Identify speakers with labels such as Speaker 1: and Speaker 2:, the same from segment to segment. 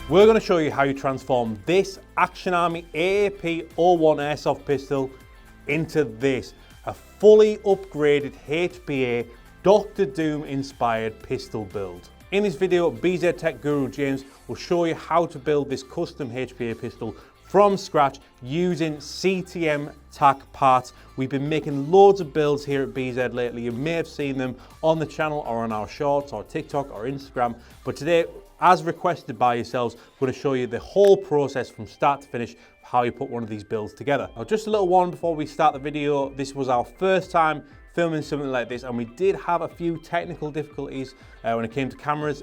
Speaker 1: We're going to show you how you transform this Action Army AAP-01 Airsoft pistol into this, a fully upgraded HPA Dr. Doom inspired pistol build. In this video, BZ Tech Guru James will show you how to build this custom HPA pistol from scratch using CTM Tac Parts. We've been making loads of builds here at BZ lately. You may have seen them on the channel or on our shorts or TikTok or Instagram, but today, as requested by yourselves, we're going to show you the whole process from start to finish, how you put one of these builds together. Now, just a little warning before we start the video, this was our first time filming something like this, and we did have a few technical difficulties when it came to cameras.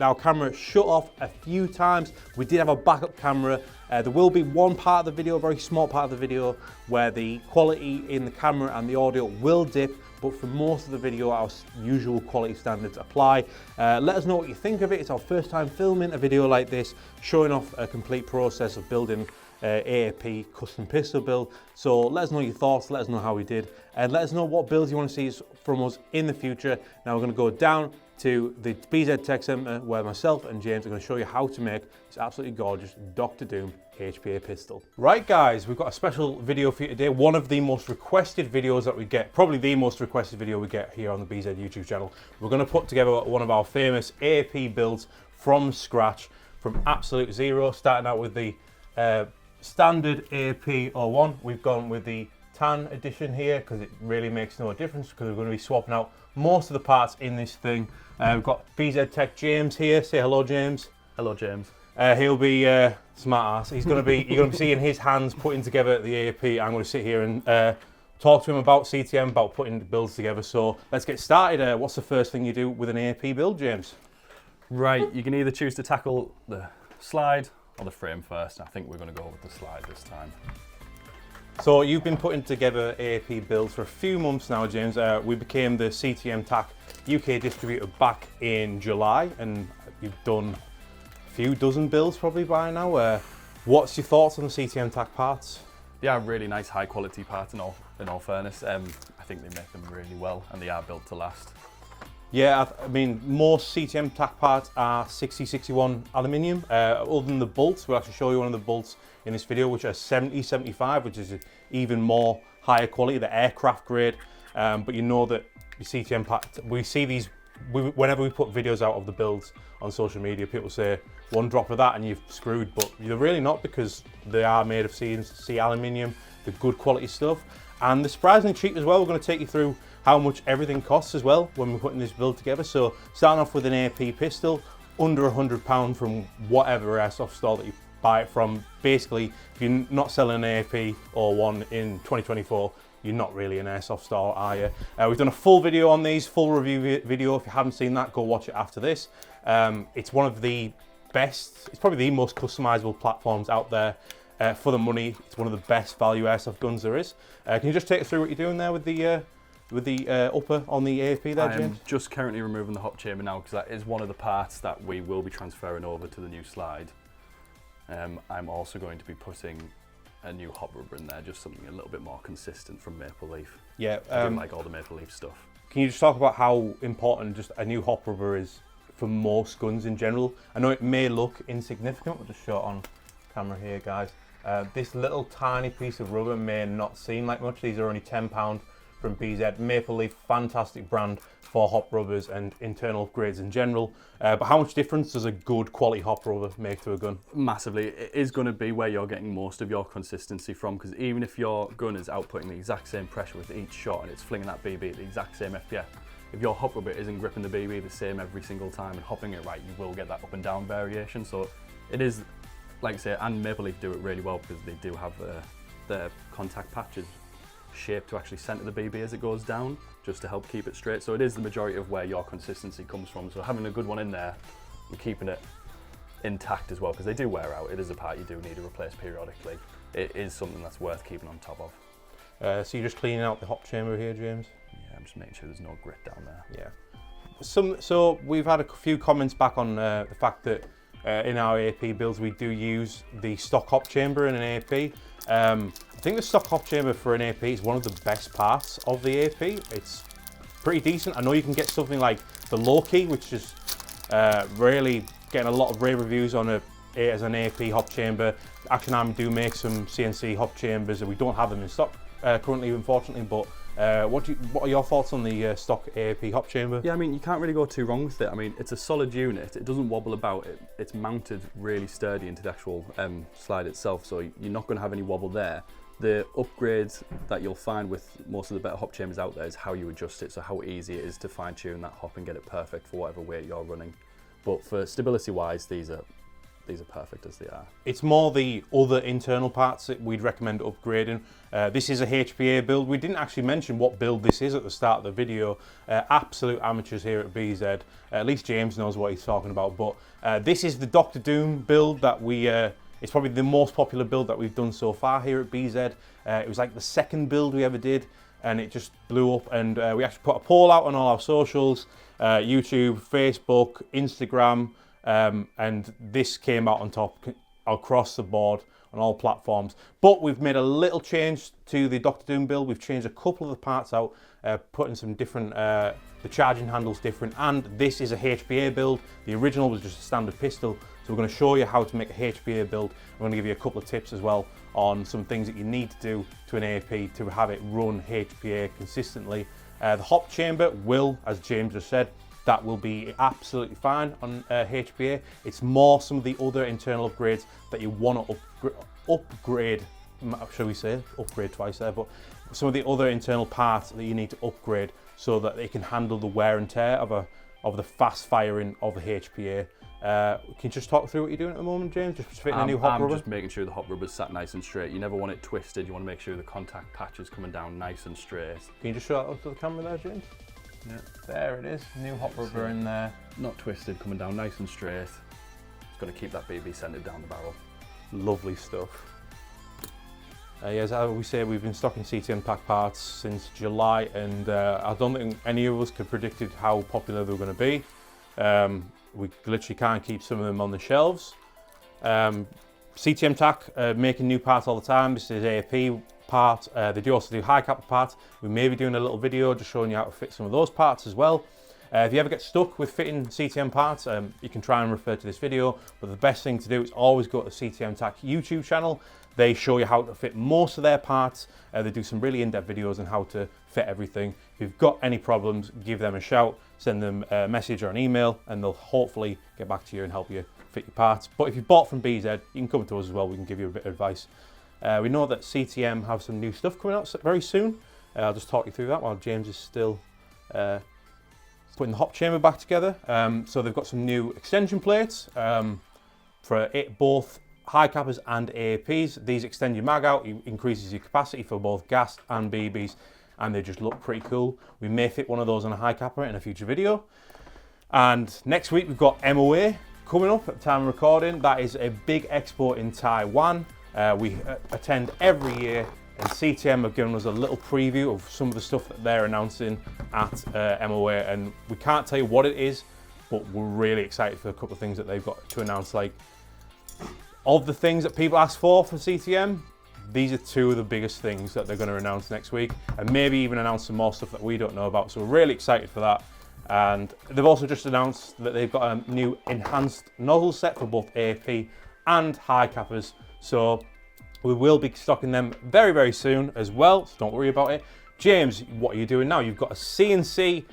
Speaker 1: Our camera shut off a few times. We did have a backup camera. There will be one part of the video, a very small part of the video, where the quality in the camera and the audio will dip, but for most of the video, our usual quality standards apply. Let us know what you think of it. It's our first time filming a video like this, showing off a complete process of building AAP custom pistol build. So let us know your thoughts, let us know how we did, and let us know what builds you want to see from us in the future. Now we're going to go down to the BZ Tech Center where myself and James are going to show you how to make this absolutely gorgeous Dr. Doom HPA pistol. Right guys, we've got a special video for you today. One of the most requested videos that we get, probably the most requested video we get here on the BZ YouTube channel. We're going to put together one of our famous AAP builds from scratch, from absolute zero, starting out with the standard AAP-01. We've gone with the tan edition here because it really makes no difference, because we're going to be swapping out most of the parts in this thing. We've got BZ Tech James here. Say hello, James.
Speaker 2: Hello, James.
Speaker 1: He'll be smart ass. You're going to be seeing his hands putting together the AAP. I'm going to sit here and talk to him about CTM, about putting the builds together. So let's get started. What's the first thing you do with an AAP build, James?
Speaker 2: Right, you can either choose to tackle the slide or the frame first. I think we're going to go with the slide this time.
Speaker 1: So you've been putting together AAP builds for a few months now, James. We became the CTM Tac UK distributor back in July, and you've done a few dozen builds probably by now. What's your thoughts on the CTM Tac Parts?
Speaker 2: Yeah, really nice, high quality parts in all fairness. I think they make them really well, and they are built to last.
Speaker 1: Yeah, I mean, most CTM Tac Parts are 6061 aluminium. Other than the bolts, we'll actually show you one of the bolts in this video, which are 7075, which is even more higher quality, the aircraft grade. But you know that the CTM parts, we see these, whenever we put videos out of the builds on social media, people say one drop of that and you've screwed, but you're really not, because they are made of CNC aluminium, the good quality stuff. And they're surprisingly cheap as well. We're going to take you through how much everything costs as well when we're putting this build together. So starting off with an AAP pistol, under £100 from whatever airsoft store that you buy it from. Basically, if you're not selling an AAP-01 in 2024, you're not really an airsoft store, are you? We've done a full video on these, full review video. If you haven't seen that, go watch it after this. It's one of the best, it's probably the most customizable platforms out there. For the money, it's one of the best value airsoft guns there is. Can you just take us through what you're doing there with the upper on the AAP there, James?
Speaker 2: I'm just currently removing the hop chamber now, because that is one of the parts that we will be transferring over to the new slide. I'm also going to be putting a new hop rubber in there, just something a little bit more consistent from Maple Leaf. Yeah, I do like all the Maple Leaf stuff.
Speaker 1: Can you just talk about how important just a new hop rubber is for most guns in general? I know it may look insignificant, we'll just show it on camera here, guys. This little tiny piece of rubber may not seem like much. These are only £10 from BZ. Maple Leaf, fantastic brand for hop rubbers and internal upgrades in general. But how much difference does a good quality hop rubber make to a gun? Massively.
Speaker 2: It is going to be where you're getting most of your consistency from, because even if your gun is outputting the exact same pressure with each shot and it's flinging that BB at the exact same FPS, if your hop rubber isn't gripping the BB the same every single time and hopping it right, you will get that up and down variation. So it is, like I say, and Maple Leaf do it really well, because they do have their contact patches shaped to actually center the BB as it goes down, just to help keep it straight. So it is the majority of where your consistency comes from. So having a good one in there and keeping it intact as well, because they do wear out. It is a part you do need to replace periodically. It is something that's worth keeping on top of.
Speaker 1: So you're just cleaning out the hop chamber here, James?
Speaker 2: Yeah, I'm just making sure there's no grit down there.
Speaker 1: Yeah. So we've had a few comments back on the fact that in our AAP builds we do use the stock hop chamber in an AAP. I think the stock hop chamber for an AAP is one of the best parts of the AAP. It's pretty decent. I know you can get something like the low key, which is really getting a lot of rave reviews on a as an AAP hop chamber. Action Army do make some CNC hop chambers, and we don't have them in stock currently, unfortunately. But what are your thoughts on the stock AAP hop chamber?
Speaker 2: Yeah, I mean, you can't really go too wrong with it. I mean, it's a solid unit. It doesn't wobble about. It's mounted really sturdy into the actual slide itself, so you're not going to have any wobble there. The upgrades that you'll find with most of the better hop chambers out there is how you adjust it, so how easy it is to fine tune that hop and get it perfect for whatever weight you're running. But for stability wise, these are perfect as they are.
Speaker 1: It's more the other internal parts that we'd recommend upgrading. This is a HPA build. We didn't actually mention what build this is at the start of the video. Absolute amateurs here at BZ. At least James knows what he's talking about. But this is the Dr. Doom build that it's probably the most popular build that we've done so far here at BZ. It was like the second build we ever did, and it just blew up. And we actually put a poll out on all our socials, YouTube, Facebook, Instagram, and this came out on top across the board on all platforms. But we've made a little change to the Dr. Doom build. We've changed a couple of the parts out, putting some different, the charging handle's different, and this is a HPA build. The original was just a standard pistol, so we're going to show you how to make a HPA build. We're going to give you a couple of tips as well on some things that you need to do to an AAP to have it run HPA consistently. The hop chamber will, as James just said, that will be absolutely fine on HPA. It's more some of the other internal upgrades that you want to upgrade, shall we say, upgrade twice there, but some of the other internal parts that you need to upgrade so that they can handle the wear and tear of the fast firing of the HPA. Can you just talk through what you're doing at the moment, James? Just fitting a new hop rubber?
Speaker 2: I'm just making sure the hop rubber's sat nice and straight. You never want it twisted. You want to make sure the contact patch is coming down nice and straight.
Speaker 1: Can you just show that up to the camera there, James?
Speaker 2: Yeah.
Speaker 1: There it is, new hop rubber in there.
Speaker 2: Not twisted, coming down nice and straight. It's going to keep that BB centered down the barrel.
Speaker 1: Lovely stuff. As we say, we've been stocking CTM Tac Parts since July, and I don't think any of us could have predicted how popular they were going to be. We literally can't keep some of them on the shelves. CTM Tac making new parts all the time. This is AAP part. They do also do high kappa parts. We may be doing a little video just showing you how to fit some of those parts as well. If you ever get stuck with fitting CTM parts, you can try and refer to this video, but the best thing to do is always go to the CTM Tac YouTube channel. They show you how to fit most of their parts. They do some really in-depth videos on how to fit everything. If you've got any problems, give them a shout, send them a message or an email, and they'll hopefully get back to you and help you fit your parts. But if you bought from BZ, you can come to us as well. We can give you a bit of advice. We know that CTM have some new stuff coming out very soon. I'll just talk you through that while James is still putting the hop chamber back together. So they've got some new extension plates for both high cappers and AAPs. These extend your mag out, it increases your capacity for both gas and BBs, and they just look pretty cool. We may fit one of those on a high capper in a future video. And next week we've got MOA coming up at the time of recording. That is a big expo in Taiwan. We attend every year, and CTM have given us a little preview of some of the stuff that they're announcing at MOA, and we can't tell you what it is, but we're really excited for a couple of things that they've got to announce. Like, of the things that people ask for CTM, these are two of the biggest things that they're going to announce next week, and maybe even announce some more stuff that we don't know about. So we're really excited for that. And they've also just announced that they've got a new enhanced nozzle set for both AAP and high cappers. So we will be stocking them very, very soon as well, so don't worry about it. James, what are you doing now? You've got a CNC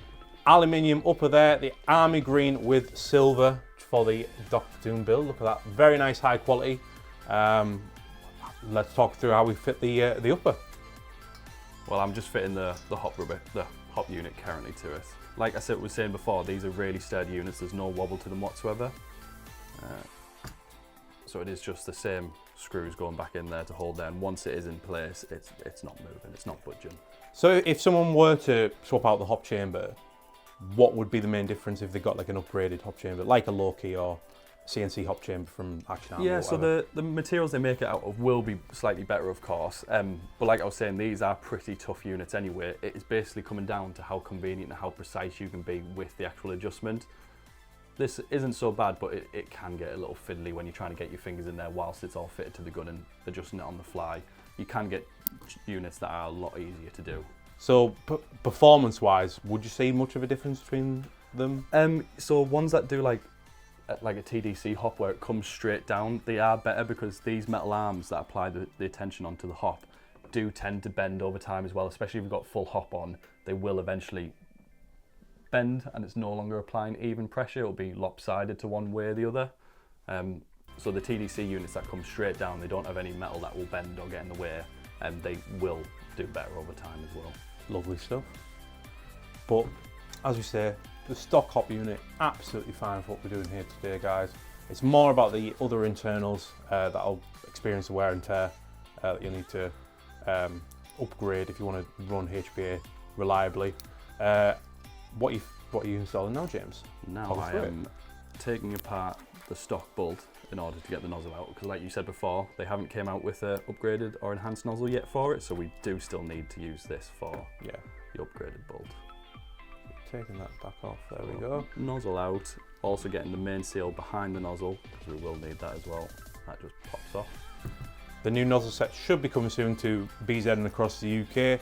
Speaker 1: aluminium upper there, the army green with silver for the Dr. Doom build. Look at that, very nice, high quality. Let's talk through how we fit the upper.
Speaker 2: Well, I'm just fitting the hop rubber, the hop unit currently to it. Like I was saying before, these are really sturdy units. There's no wobble to them whatsoever. So it is just the same screws going back in there to hold there, and once it is in place, it's not moving, it's not budging.
Speaker 1: So if someone were to swap out the hop chamber, what would be the main difference if they got like an upgraded hop chamber, like a low-key or CNC hop chamber from Action Army?
Speaker 2: Yeah, so the materials they make it out of will be slightly better, of course, but like I was saying, these are pretty tough units anyway. It is basically coming down to how convenient and how precise you can be with the actual adjustment. This isn't so bad, but it can get a little fiddly when you're trying to get your fingers in there whilst it's all fitted to the gun and adjusting it on the fly. You can get units that are a lot easier to do.
Speaker 1: So performance-wise, would you see much of a difference between them?
Speaker 2: So ones that do like like a TDC hop where it comes straight down, they are better because these metal arms that apply the tension onto the hop do tend to bend over time as well, especially if you've got full hop on. They will eventually bend and it's no longer applying even pressure. It'll be lopsided to one way or the other. So the TDC units that come straight down, they don't have any metal that will bend or get in the way, and they will do better over time as well.
Speaker 1: Lovely stuff. But as we say, the stock hop unit, absolutely fine for what we're doing here today, guys. It's more about the other internals that'll experience the wear and tear that you'll need to upgrade if you want to run HPA reliably. What are you installing now, James?
Speaker 2: Now I am taking apart the stock bolt in order to get the nozzle out, because like you said before, they haven't came out with an upgraded or enhanced nozzle yet for it, so we do still need to use this for the upgraded bolt.
Speaker 1: Taking that back off, there we go.
Speaker 2: Nozzle out, also getting the main seal behind the nozzle, because we will need that as well. That just pops off.
Speaker 1: The new nozzle set should be coming soon to BZ and across the UK.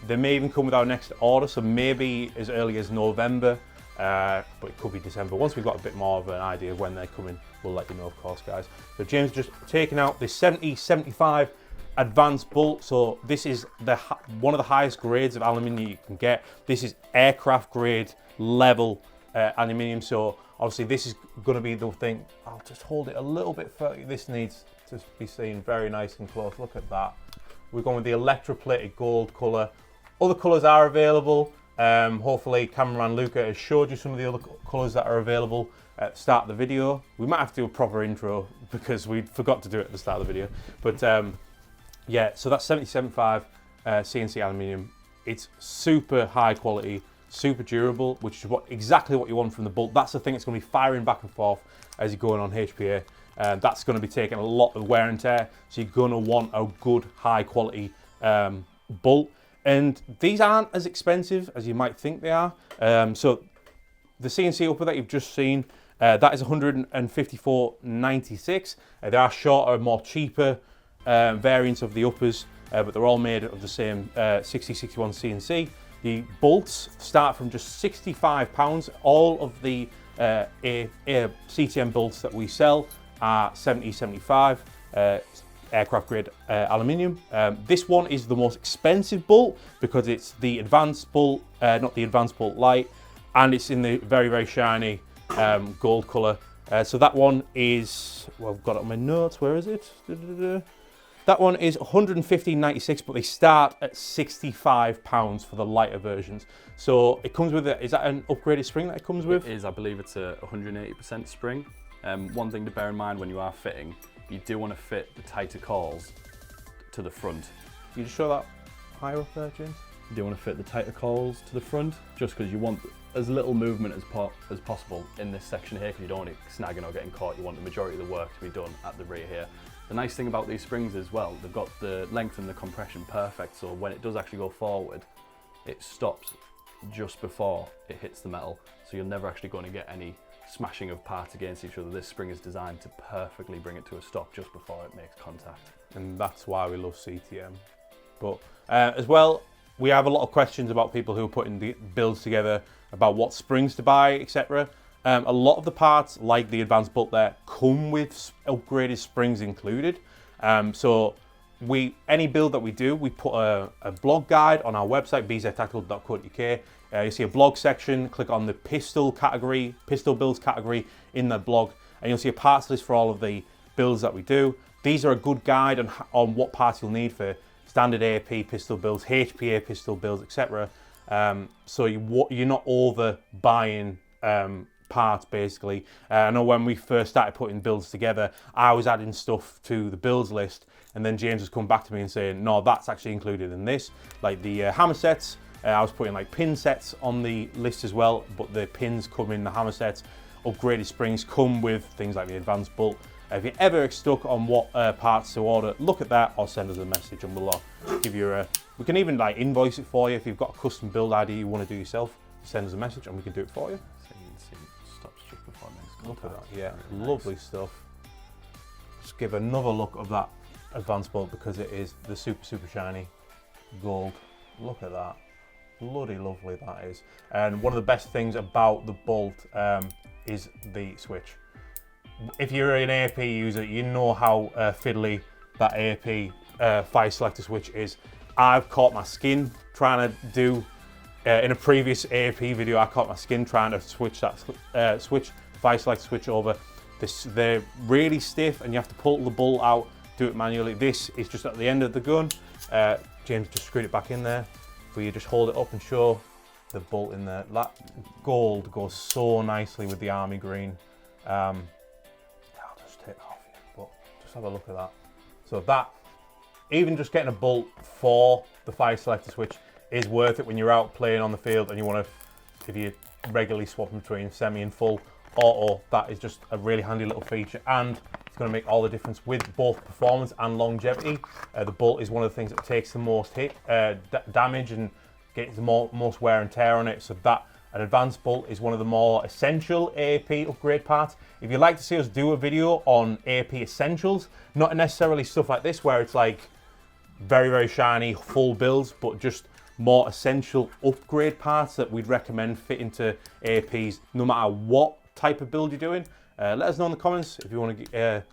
Speaker 1: They may even come with our next order, so maybe as early as November, but it could be December. Once we've got a bit more of an idea of when they're coming, we'll let you know, of course, guys. So James just taking out the 7075 advanced bolt. So this is one of the highest grades of aluminium you can get. This is aircraft grade level aluminium. So obviously this is going to be the thing. I'll just hold it a little bit further. This needs to be seen very nice and close. Look at that. We're going with the electroplated gold colour. Other colours are available. Hopefully cameraman Luca has showed you some of the other colours that are available at the start of the video. We might have to do a proper intro because we forgot to do it at the start of the video. But yeah, so that's 7075 CNC aluminium. It's super high quality, super durable, which is exactly what you want from the bolt. That's the thing that's going to be firing back and forth as you're going on HPA. That's going to be taking a lot of wear and tear, so you're going to want a good high quality bolt. And these aren't as expensive as you might think they are. So the CNC Upper that you've just seen, that is $154.96. There are shorter, more cheaper variants of the uppers, but they're all made of the same 6061 CNC. The bolts start from just £65. All of the CTM bolts that we sell are 7075 aircraft grade aluminium. This one is the most expensive bolt because it's the advanced bolt, not the advanced bolt light, and it's in the very, very shiny gold color. So that one is, well, I've got it on my notes, where is it? That one is $115.96, but they start at £65 for the lighter versions. So it comes with is that an upgraded spring that it comes with?
Speaker 2: It is, I believe it's a 180% spring. One thing to bear in mind when you are fitting, you do want to fit the tighter cawls to the front.
Speaker 1: Can you just show that higher up there, James?
Speaker 2: You do want to fit the tighter cawls to the front, just because you want as little movement as possible in this section here, because you don't want it snagging or getting caught. You want the majority of the work to be done at the rear here. The nice thing about these springs as well, they've got the length and the compression perfect, so when it does actually go forward, it stops just before it hits the metal, so you're never actually going to get any smashing of parts against each other. This spring is designed to perfectly bring it to a stop just before it makes contact. And
Speaker 1: that's why we love CTM. But as well, we have a lot of questions about people who are putting the builds together, about what springs to buy, etc. A lot of the parts, like the advanced bolt there, come with upgraded springs included. So any build that we do, we put a blog guide on our website, bztactical.co.uk. You see a blog section, click on the pistol category, pistol builds category in the blog, and you'll see a parts list for all of the builds that we do. These are a good guide on what parts you'll need for standard AAP pistol builds, HPA pistol builds, etc. So you're not over buying parts, basically. I know when we first started putting builds together, I was adding stuff to the builds list, and then James has come back to me and saying, no, that's actually included in this. Like the hammer sets, I was putting like pin sets on the list as well, but the pins come in the hammer sets. Upgraded springs come with things like the advanced bolt. If you're ever stuck on what parts to order, look at that or send us a message and we'll give you we can even like invoice it for you. If you've got a custom build idea you want to do yourself, send us a message and we can do it for you.
Speaker 2: Stops just before next
Speaker 1: contact. Look at that, yeah,
Speaker 2: Very
Speaker 1: lovely
Speaker 2: nice
Speaker 1: stuff. Just give another look of that advanced bolt because it is the super shiny gold. Look at that, bloody lovely that is. And one of the best things about the bolt, is the switch. If you're an AAP user, you know how fiddly that AAP fire selector switch is. I've caught my skin trying to do, in a previous AAP video, I caught my skin trying to switch that fire selector switch over. They're really stiff and you have to pull the bolt out, do it manually. This is just at the end of the gun. James just screwed it back in there, but you just hold it up and show the bolt in there. That gold goes so nicely with the army green. I'll just take that off here, but just have a look at that. So that, even just getting a bolt for the fire selector switch is worth it when you're out playing on the field and you want to, if you regularly swap between semi and full auto, that is just a really handy little feature, and it's going to make all the difference with both performance and longevity. The bolt is one of the things that takes the most damage and gets the most wear and tear on it, so that an advanced bolt is one of the more essential AAP upgrade parts. If you'd like to see us do a video on AAP essentials, not necessarily stuff like this where it's like very, very shiny full builds, but just more essential upgrade parts that we'd recommend fit into AAPs no matter what type of build you're doing, let us know in the comments if you want to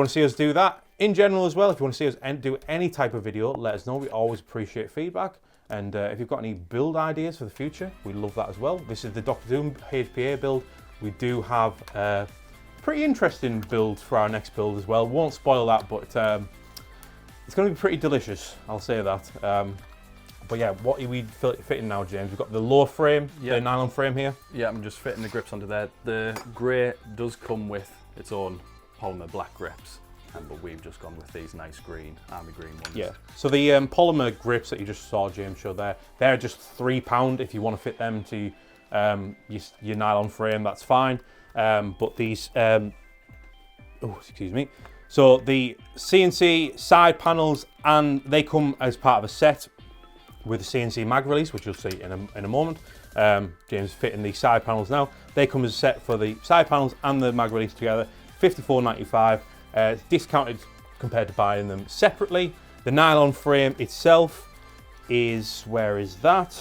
Speaker 1: see us do that. In general as well, if you want to see us do any type of video, let us know. We always appreciate feedback. And if you've got any build ideas for the future, we love that as well. This is the Dr. Doom HPA build. We do have pretty interesting builds for our next build as well. Won't spoil that, but it's going to be pretty delicious, I'll say that. But yeah, what are we fitting now, James? We've got the lower frame, the nylon frame here. Yeah,
Speaker 2: I'm just fitting the grips onto there. The grey does come with its own polymer black grips, but we've just gone with these nice green, army green ones. Yeah,
Speaker 1: so the polymer grips that you just saw James show there, they're just £3 if you want to fit them to your nylon frame, that's fine. But these, oh, excuse me. So the CNC side panels, and they come as part of a set with the CNC mag release, which you'll see in a moment. James fitting the side panels now. They come as a set for the side panels and the mag release together, $54.95. Discounted compared to buying them separately. The nylon frame itself is, where is that?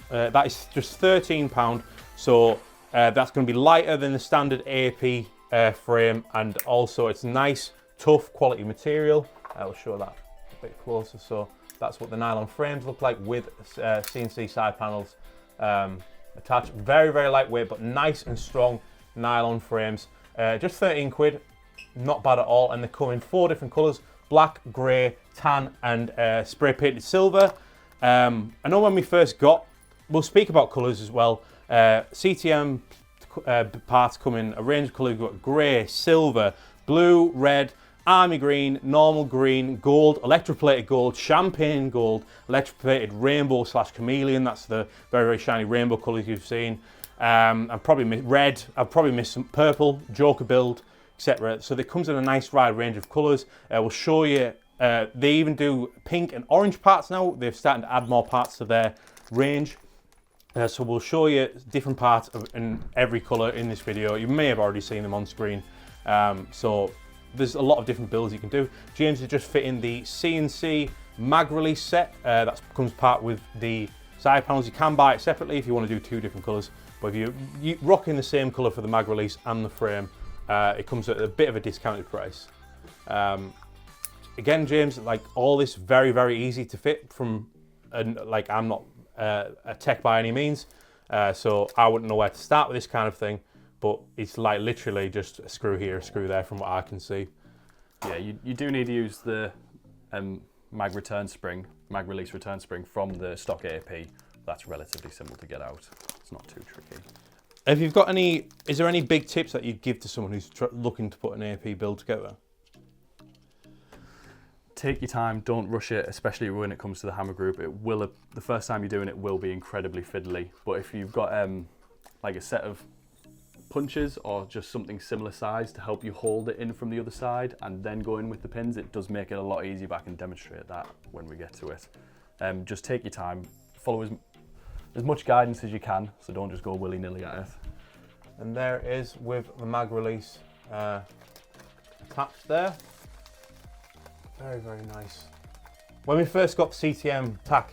Speaker 1: That is just £13. So that's going to be lighter than the standard AAP frame, and also it's nice, tough quality material. I will show that a bit closer. So that's what the nylon frames look like with CNC side panels attached. Very, very lightweight, but nice and strong nylon frames. Just 13 quid, not bad at all. And they come in 4 different colors: black, gray, tan, and spray painted silver. I know when we first got, we'll speak about colors as well. CTM parts come in a range of colors. We've got gray, silver, blue, red, army green, normal green, gold, electroplated gold, champagne gold, electroplated rainbow / chameleon. That's the very, very shiny rainbow colours you've seen. I've probably missed red, I've probably missed some purple, Joker build, etc. So it comes in a nice wide range of colours. We'll show you, they even do pink and orange parts now. They're starting to add more parts to their range. So we'll show you different parts in every colour in this video. You may have already seen them on screen. So there's a lot of different builds you can do. James is just fitting the CNC mag release set. That comes part with the side panels. You can buy it separately if you want to do 2 different colours. But if you're rocking the same colour for the mag release and the frame, it comes at a bit of a discounted price. Again, James, like all this very, very easy to fit from, like I'm not a tech by any means, so I wouldn't know where to start with this kind of thing. But it's like literally just a screw here, a screw there from what I can see.
Speaker 2: Yeah, you do need to use the mag release return spring from the stock AAP. That's relatively simple to get out. It's not too tricky.
Speaker 1: If you've got any, is there any big tips that you'd give to someone who's looking to put an AAP build together?
Speaker 2: Take your time, don't rush it, especially when it comes to the hammer group. It will, the first time you're doing it will be incredibly fiddly, but if you've got like a set of punches or just something similar size to help you hold it in from the other side and then go in with the pins, it does make it a lot easier, but I can demonstrate that when we get to it. Just take your time, follow as much guidance as you can, so don't just go willy-nilly at it.
Speaker 1: And there it is with the mag release attached there. Very, very nice. When we first got CTM Tac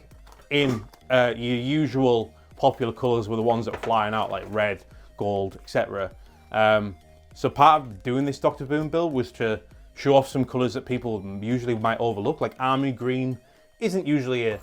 Speaker 1: in, your usual popular colours were the ones that were flying out, like red, gold, etc. So part of doing this Dr. Boom build was to show off some colours that people usually might overlook. Like army green isn't usually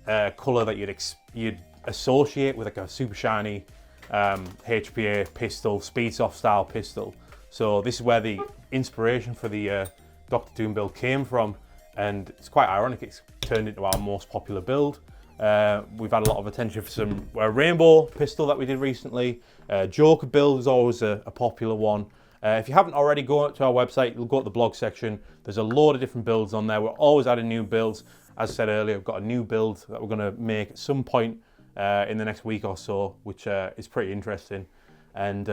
Speaker 1: a colour that you'd associate with like a super shiny HPA pistol, Speedsoft style pistol. So this is where the inspiration for the Dr. Doom build came from, and it's quite ironic it's turned into our most popular build. We've had a lot of attention for some rainbow pistol that we did recently. Joker build is always a popular one. If you haven't already, go to our website, you'll go to the blog section. There's a load of different builds on there. We're always adding new builds. As I said earlier, we've got a new build that we're going to make at some point in the next week or so, which is pretty interesting. And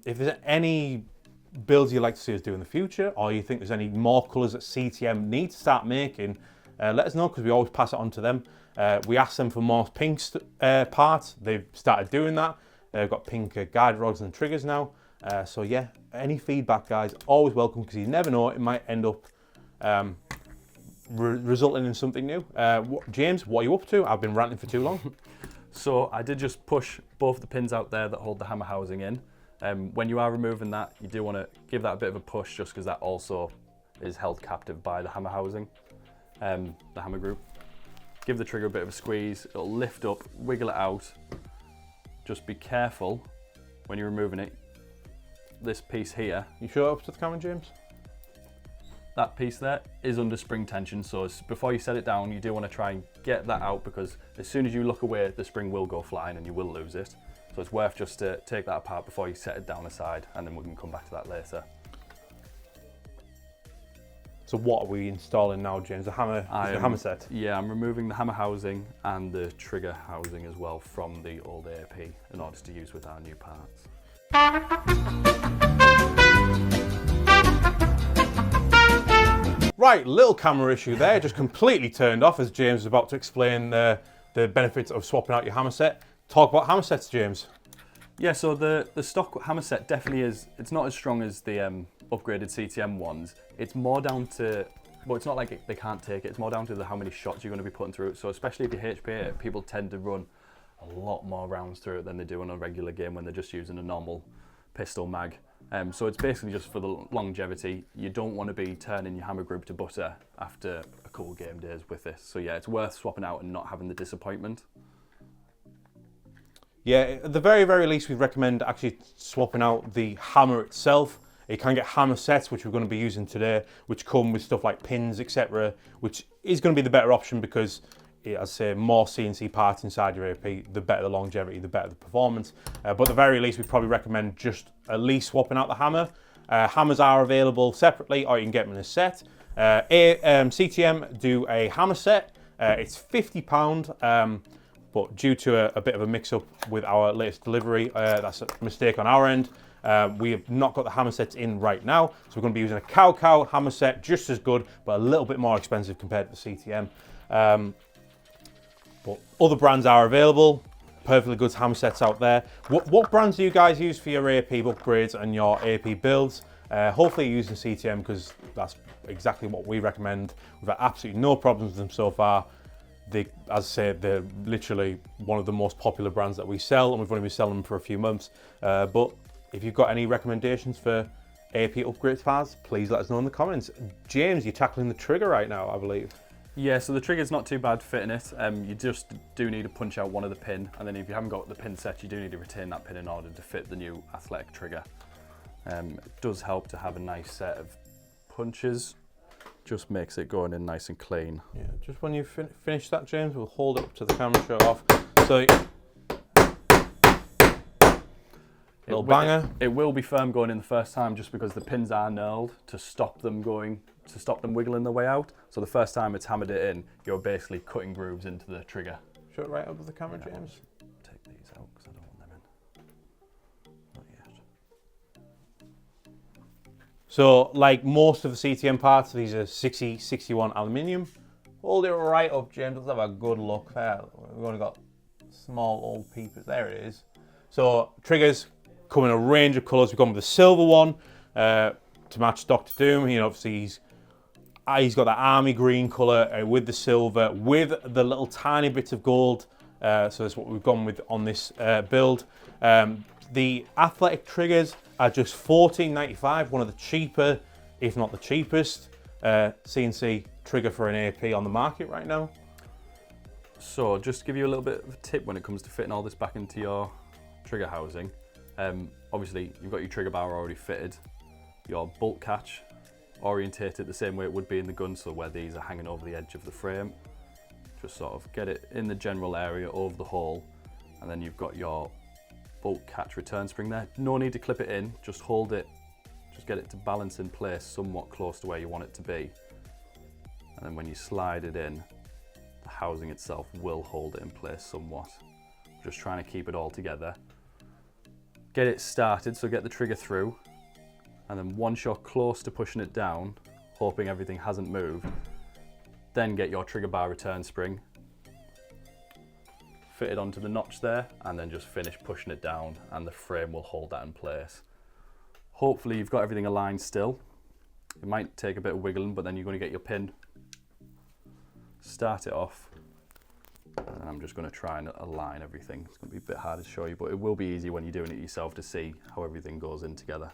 Speaker 1: if there's any builds you'd like to see us do in the future, or you think there's any more colours that CTM need to start making, let us know, because we always pass it on to them. We asked them for more pink parts. They've started doing that. They've got pink guide rods and triggers now. So yeah, any feedback, guys, always welcome, because you never know, it might end up resulting in something new. James, what are you up to? I've been ranting for too long.
Speaker 2: So I did just push both the pins out there that hold the hammer housing in. When you are removing that, you do want to give that a bit of a push, just because that also is held captive by the hammer housing, the hammer group. Give the trigger a bit of a squeeze, it'll lift up, wiggle it out. Just be careful when you're removing it. This piece here.
Speaker 1: You show it up to the camera, James?
Speaker 2: That piece there is under spring tension, so before you set it down, you do want to try and get that out, because as soon as you look away, the spring will go flying and you will lose it. So it's worth just to take that apart before you set it down aside, and then we can come back to that later.
Speaker 1: So what are we installing now, James? The hammer set?
Speaker 2: Yeah, I'm removing the hammer housing and the trigger housing as well from the old AAP in order to use with our new parts.
Speaker 1: Right, little camera issue there, just completely turned off as James was about to explain the benefits of swapping out your hammer set. Talk about hammer sets, James.
Speaker 2: Yeah, so the stock hammer set definitely is, it's not as strong as the upgraded CTM ones. It's more down to, well, it's not like they can't take it, it's more down to how many shots you're going to be putting through it. So especially if you're HPA, people tend to run a lot more rounds through it than they do in a regular game when they're just using a normal pistol mag. So it's basically just for the longevity. You don't want to be turning your hammer group to butter after a couple game days with this. So yeah, it's worth swapping out and not having the disappointment.
Speaker 1: Yeah, at the very, very least, we recommend actually swapping out the hammer itself. You can get hammer sets, which we're going to be using today, which come with stuff like pins, etc., which is going to be the better option, because, as I say, more CNC parts inside your AAP, the better the longevity, the better the performance. But at the very least, we probably recommend just at least swapping out the hammer. Hammers are available separately, or you can get them in a set. CTM do a hammer set. It's £50. But due to a bit of a mix-up with our latest delivery, that's a mistake on our end. We have not got the hammer sets in right now, so we're going to be using a cow hammer set, just as good, but a little bit more expensive compared to the CTM. But other brands are available, perfectly good hammer sets out there. What brands do you guys use for your AAP upgrades and your AAP builds? Hopefully you're using CTM, because that's exactly what we recommend. We've had absolutely no problems with them so far. As I say, they're literally one of the most popular brands that we sell, and we've only been selling them for a few months. But if you've got any recommendations for AAP upgrade parts, please let us know in the comments. James, you're tackling the trigger right now, I believe.
Speaker 2: Yeah, so the trigger's not too bad fitting it. You just do need to punch out one of the pin, and then if you haven't got the pin set, you do need to retain that pin in order to fit the new athletic trigger. It does help to have a nice set of punches. Just makes it going in nice and clean.
Speaker 1: Yeah, just when you finish that, James, we'll hold it up to the camera, show it off. So, little banger.
Speaker 2: It will be firm going in the first time, just because the pins are knurled to stop them wiggling their way out. So the first time it's hammered it in, you're basically cutting grooves into the trigger.
Speaker 1: Show it right up to the camera, James.
Speaker 2: Take these out because I don't want them in. Not yet.
Speaker 1: So, like most of the CTM parts, these are 6061 aluminium. Hold it right up, James. Let's have a good look there. We've only got small old peepers. There it is. So, triggers come in a range of colours. We've gone with the silver one to match Dr. Doom. You know, obviously he's got that army green colour with the silver, with the little tiny bits of gold So that's what we've gone with on this build. The athletic triggers are just $14.95, one of the cheaper, if not the cheapest, CNC trigger for an AAP on the market right now.
Speaker 2: So just to give you a little bit of a tip when it comes to fitting all this back into your trigger housing. Obviously you've got your trigger bar already fitted, your bolt catch orientated the same way it would be in the gun, so where these are hanging over the edge of the frame. Just sort of get it in the general area over the hole, and then you've got your bolt catch return spring there. No need to clip it in, just hold it, just get it to balance in place somewhat close to where you want it to be. And then when you slide it in, the housing itself will hold it in place somewhat. Just trying to keep it all together. Get it started, so get the trigger through, and then once you're close to pushing it down, hoping everything hasn't moved, then get your trigger bar return spring, fit it onto the notch there, and then just finish pushing it down, and the frame will hold that in place. Hopefully you've got everything aligned still. It might take a bit of wiggling, but then you're going to get your pin, start it off, and I'm just going to try and align everything. It's going to be a bit hard to show you, but it will be easy when you're doing it yourself to see how everything goes in together.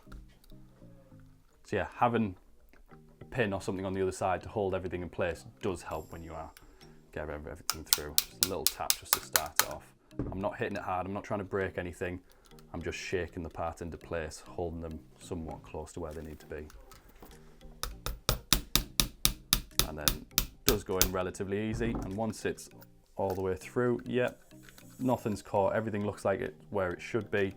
Speaker 2: So yeah, having a pin or something on the other side to hold everything in place does help when you are getting everything through. Just a little tap just to start it off. I'm not hitting it hard, I'm not trying to break anything. I'm just shaking the parts into place, holding them somewhat close to where they need to be. And then it does go in relatively easy, and once it's all the way through, yep, nothing's caught, everything looks like it's where it should be.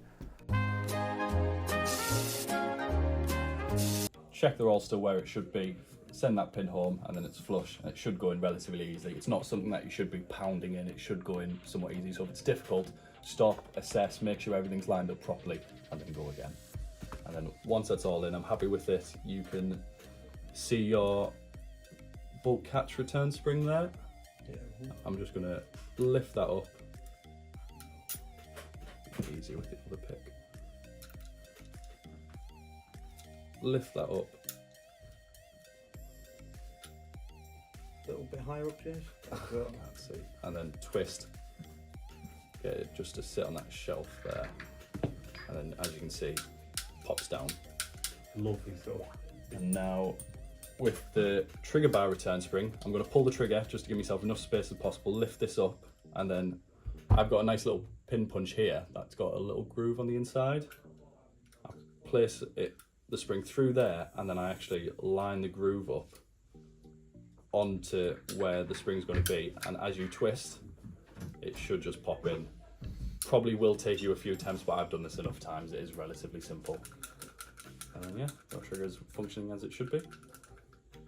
Speaker 2: Check they're all still where it should be, send that pin home, and then it's flush, and it should go in relatively easily. It's not something that you should be pounding in, it should go in somewhat easy. So if it's difficult, stop, assess, make sure everything's lined up properly, and then go again. And then once that's all in, I'm happy with it, you can see your bolt catch return spring there. I'm just going to lift that up, easy with the other pick. Lift that up.
Speaker 3: A little bit higher up, James.
Speaker 2: Can't see. And then twist. Get it just to sit on that shelf there. And then, as you can see, pops down.
Speaker 3: Lovely stuff.
Speaker 2: And now, with the trigger bar return spring, I'm going to pull the trigger just to give myself enough space as possible, lift this up, and then I've got a nice little pin punch here that's got a little groove on the inside. I place the spring through there, and then I actually line the groove up onto where the spring's going to be, and as you twist, it should just pop in. Probably will take you a few attempts, but I've done this enough times, it is relatively simple. And then yeah, your trigger's functioning as it should be.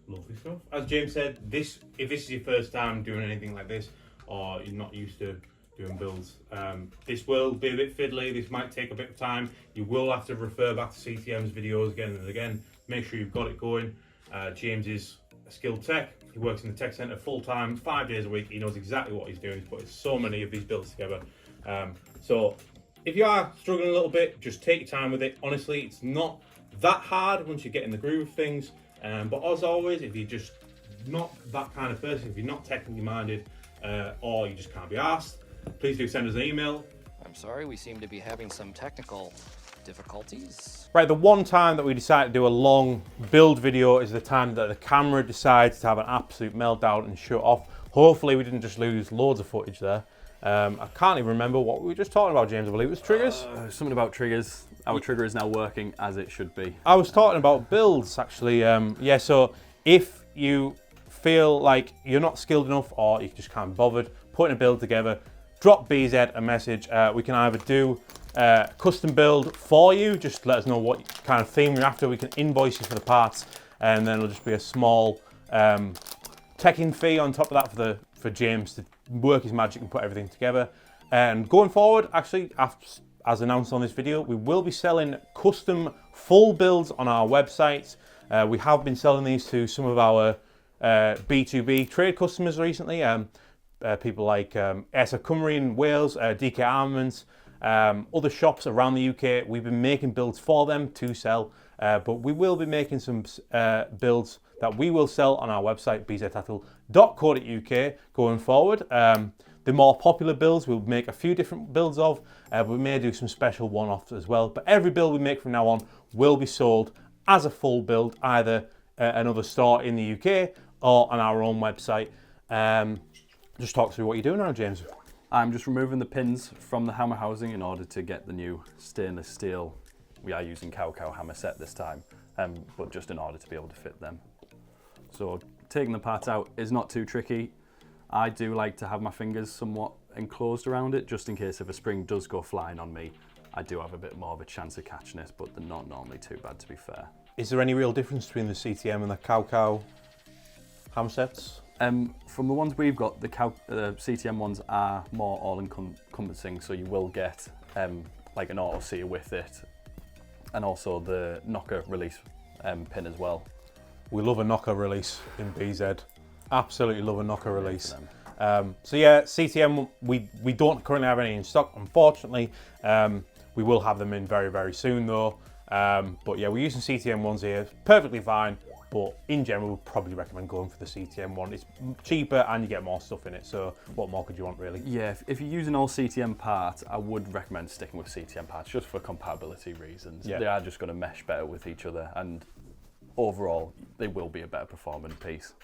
Speaker 3: Lovely stuff. As James said, if this is your first time doing anything like this, or you're not used to doing builds, this will be a bit fiddly, this might take a bit of time. You will have to refer back to CTM's videos again and again, make sure you've got it going. James is a skilled tech, he works in the tech centre full time, 5 days a week, he knows exactly what he's doing, he's putting so many of these builds together. So if you are struggling a little bit, just take your time with it. Honestly, it's not that hard once you get in the groove of things, but as always, if you're just not that kind of person, if you're not technically minded, or you just can't be asked, please do send us an email.
Speaker 4: I'm sorry, we seem to be having some technical difficulties.
Speaker 1: Right, the one time that we decide to do a long build video is the time that the camera decides to have an absolute meltdown and shut off. Hopefully we didn't just lose loads of footage there. I can't even remember what we were just talking about, James. I believe it was triggers.
Speaker 2: Something about triggers. Our trigger is now working as it should be.
Speaker 1: I was talking about builds, actually. Yeah, so if you feel like you're not skilled enough or you just can't be bothered putting a build together, drop BZ a message. We can either do a custom build for you, just let us know what kind of theme you're after. We can invoice you for the parts, and then it'll just be a small teching fee on top of that for James to work his magic and put everything together. And going forward, actually, as announced on this video, we will be selling custom full builds on our website. We have been selling these to some of our B2B trade customers recently, people like Airsoft Cymru in Wales, DK Armaments, other shops around the UK. We've been making builds for them to sell, but we will be making some builds that we will sell on our website, bztackle.co.uk, going forward. The more popular builds we'll make a few different builds of, but we may do some special one-offs as well. But every build we make from now on will be sold as a full build, either another store in the UK or on our own website. Just talk through what you're doing now, James.
Speaker 2: I'm just removing the pins from the hammer housing in order to get the new stainless steel. We are using cow hammer set this time, but just in order to be able to fit them. So taking the parts out is not too tricky. I do like to have my fingers somewhat enclosed around it, just in case if a spring does go flying on me, I do have a bit more of a chance of catching it, but they're not normally too bad, to be fair. Is
Speaker 1: there any real difference between the CTM and the cow hammer sets?
Speaker 2: From the ones we've got, the CTM ones are more all-encompassing, so you will get like an auto sear with it, and also the knocker release pin as well.
Speaker 1: We love a knocker release in BZ. Absolutely love a knocker release. So yeah, CTM, we don't currently have any in stock, unfortunately. We will have them in very, very soon though. But yeah, we're using CTM ones here, perfectly fine. But in general, we'd probably recommend going for the CTM one. It's cheaper and you get more stuff in it. So what more could you want, really?
Speaker 2: Yeah, if you're using all CTM parts, I would recommend sticking with CTM parts just for compatibility reasons. Yeah. They are just going to mesh better with each other, and overall, they will be a better performing piece.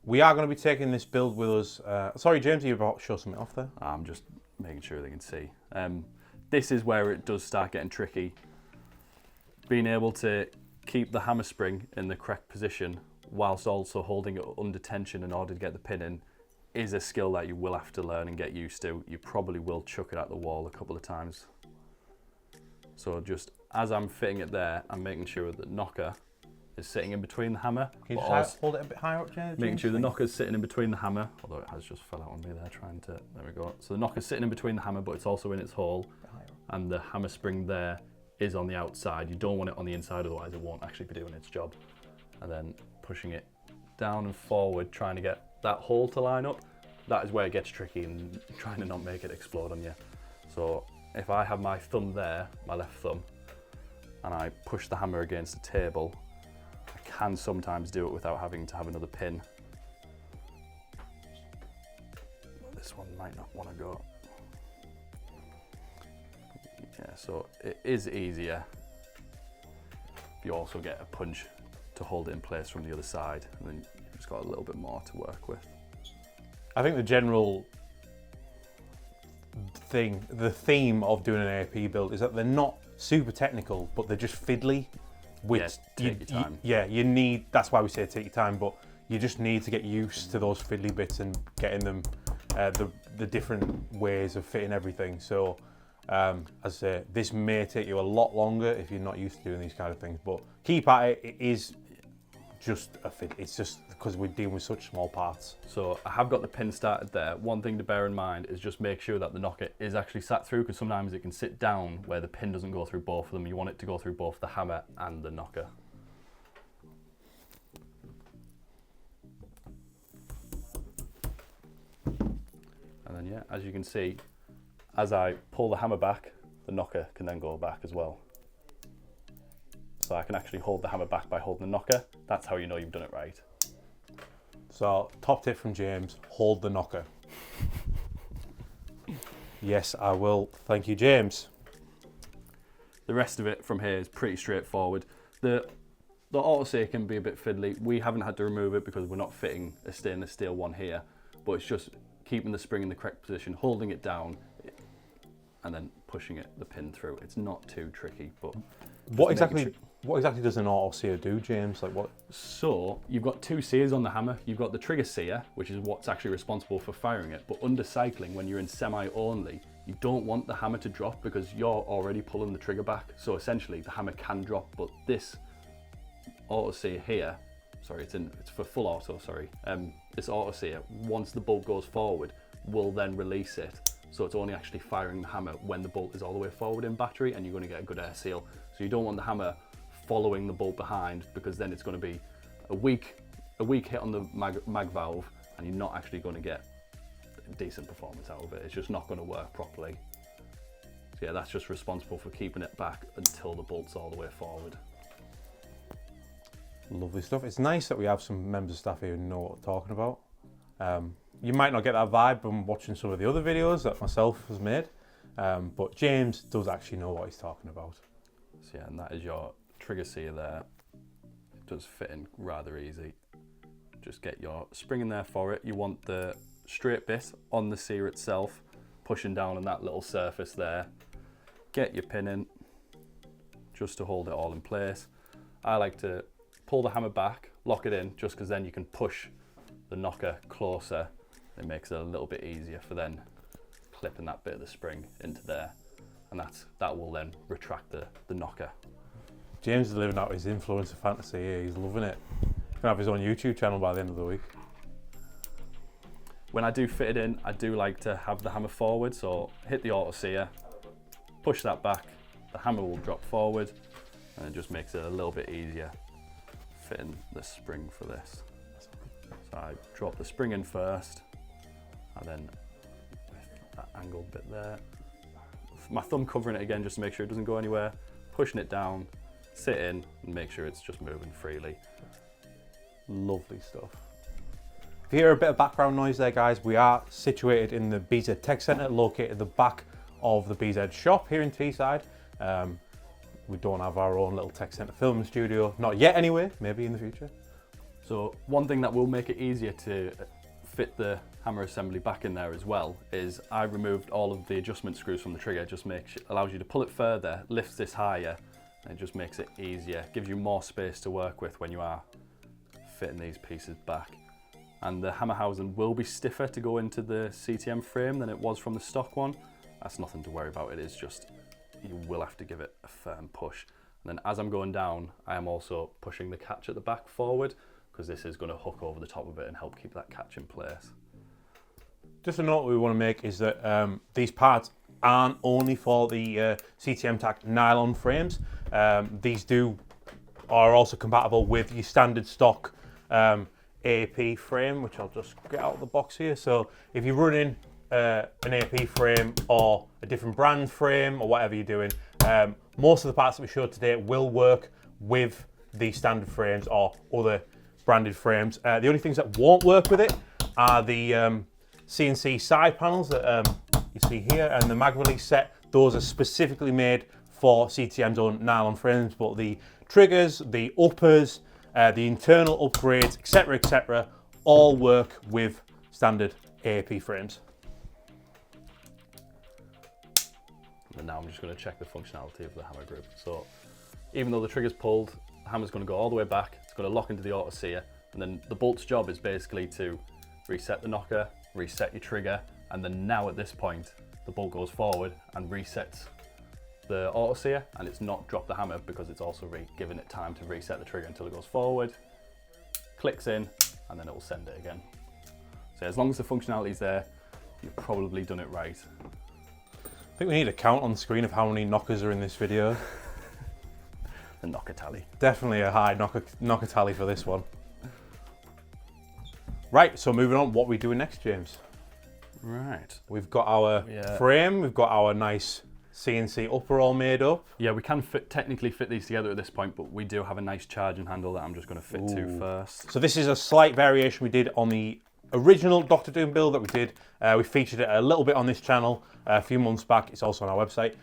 Speaker 1: We are going to be taking this build with us. Sorry, James, you about to show something off there?
Speaker 2: I'm just making sure they can see. This is where it does start getting tricky. Being able to keep the hammer spring in the correct position whilst also holding it under tension in order to get the pin in is a skill that you will have to learn and get used to. You probably will chuck it at the wall a couple of times. So just as I'm fitting it there, I'm making sure that the knocker is sitting in between the hammer.
Speaker 1: Can you just hold it a bit higher up, James?
Speaker 2: Making sure the knocker's sitting in between the hammer, although it has just fell out on me there trying to, there we go. So the knocker's sitting in between the hammer, but it's also in its hole, and the hammer spring there is on the outside. You don't want it on the inside, otherwise it won't actually be doing its job. And then pushing it down and forward, trying to get that hole to line up, that is where it gets tricky and trying to not make it explode on you. So if I have my thumb there, my left thumb, and I push the hammer against the table, I can sometimes do it without having to have another pin. This one might not want to go. Yeah, so it is easier. You also get a punch to hold it in place from the other side, and then you've just got a little bit more to work with.
Speaker 1: I think the general thing, the theme of doing an AAP build is that they're not super technical, but they're just fiddly. Which
Speaker 2: take your time.
Speaker 1: You need, that's why we say take your time, but you just need to get used to those fiddly bits and getting them, the different ways of fitting everything. So, as I say, this may take you a lot longer if you're not used to doing these kind of things, but keep at it. It is just a fit. It's just because we're dealing with such small parts.
Speaker 2: So I have got the pin started there. One thing to bear in mind is just make sure that the knocker is actually sat through, because sometimes it can sit down where the pin doesn't go through both of them. You want it to go through both the hammer and the knocker. And then yeah, as you can see, as I pull the hammer back, the knocker can then go back as well. So I can actually hold the hammer back by holding the knocker. That's how you know you've done it right.
Speaker 1: So, top tip from James, hold the knocker. Yes, I will. Thank you, James.
Speaker 2: The rest of it from here is pretty straightforward. The auto sear can be a bit fiddly. We haven't had to remove it because we're not fitting a stainless steel one here, but it's just keeping the spring in the correct position, holding it down, and then pushing the pin through. It's not too tricky, but
Speaker 1: what exactly does an auto sear do, James? Like what?
Speaker 2: So you've got two sears on the hammer. You've got the trigger sear, which is what's actually responsible for firing it. But under cycling, when you're in semi only, you don't want the hammer to drop because you're already pulling the trigger back. So essentially, the hammer can drop, but this auto sear here, sorry, it's for full auto. Sorry, this auto sear, once the bolt goes forward, will then release it. So it's only actually firing the hammer when the bolt is all the way forward in battery, and you're going to get a good air seal. So you don't want the hammer following the bolt behind, because then it's going to be a weak hit on the mag valve, and you're not actually going to get decent performance out of it. It's just not going to work properly. So yeah, that's just responsible for keeping it back until the bolt's all the way forward.
Speaker 1: Lovely stuff. It's nice that we have some members of staff here who know what we're talking about. you might not get that vibe from watching some of the other videos that myself has made, but James does actually know what he's talking about.
Speaker 2: So yeah, and that is your trigger sear there. It does fit in rather easy. Just get your spring in there for it. You want the straight bit on the sear itself, pushing down on that little surface there. Get your pin in, just to hold it all in place. I like to pull the hammer back, lock it in, just because then you can push the knocker closer. It makes it a little bit easier for then clipping that bit of the spring into there, and that will then retract the knocker.
Speaker 1: James is living out his influencer fantasy here. He's loving it. He's gonna have his own YouTube channel by the end of the week.
Speaker 2: When I do fit it in, I do like to have the hammer forward, so hit the auto sear, push that back, the hammer will drop forward, and it just makes it a little bit easier fitting the spring for this. So I drop the spring in first, and then with that angled bit there, my thumb covering it again just to make sure it doesn't go anywhere, pushing it down, sit in, and make sure it's just moving freely.
Speaker 1: Lovely stuff. If you hear a bit of background noise there, guys, we are situated in the BZ Tech Centre, located at the back of the BZ shop here in Teesside. We don't have our own little Tech Centre filming studio, not yet anyway, maybe in the future.
Speaker 2: So one thing that will make it easier to fit the hammer assembly back in there as well is I removed all of the adjustment screws from the trigger. Just allows you to pull it further, lifts this higher, and it just makes it easier, gives you more space to work with when you are fitting these pieces back. And the hammer housing will be stiffer to go into the CTM frame than it was from the stock one. That's nothing to worry about. It is just, you will have to give it a firm push. And then as I'm going down, I am also pushing the catch at the back forward, because this is going to hook over the top of it and help keep that catch in place.
Speaker 1: Just a note we want to make is that these parts aren't only for the CTM Tac nylon frames. These are also compatible with your standard stock AAP frame, which I'll just get out of the box here. So if you're running an AAP frame or a different brand frame or whatever you're doing, most of the parts that we showed today will work with the standard frames or other branded frames. The only things that won't work with it are the CNC side panels that you see here, and the Magwell set. Those are specifically made for CTM's own nylon frames, but the triggers, the uppers, the internal upgrades, etc., all work with standard AAP frames.
Speaker 2: And now I'm just going to check the functionality of the hammer group. So even though the trigger's pulled, the hammer's going to go all the way back, it's going to lock into the auto sear, and then the bolt's job is basically to reset the knocker, reset your trigger, and then now at this point the bolt goes forward and resets the auto sear, and it's not dropped the hammer because it's also giving it time to reset the trigger until it goes forward, clicks in, and then it will send it again. So as long as the functionality is there, you've probably done it right.
Speaker 1: I think we need a count on the screen of how many knockers are in this video.
Speaker 2: The knocker tally.
Speaker 1: Definitely a high knocker tally for this one. Right, so moving on, what are we doing next, James?
Speaker 2: Right.
Speaker 1: We've got our frame, we've got our nice CNC Upper all made up.
Speaker 2: Yeah, we can technically fit these together at this point, but we do have a nice charging handle that I'm just going to fit to first.
Speaker 1: So this is a slight variation we did on the original Dr. Doom build that we did. We featured it a little bit on this channel a few months back. It's also on our website.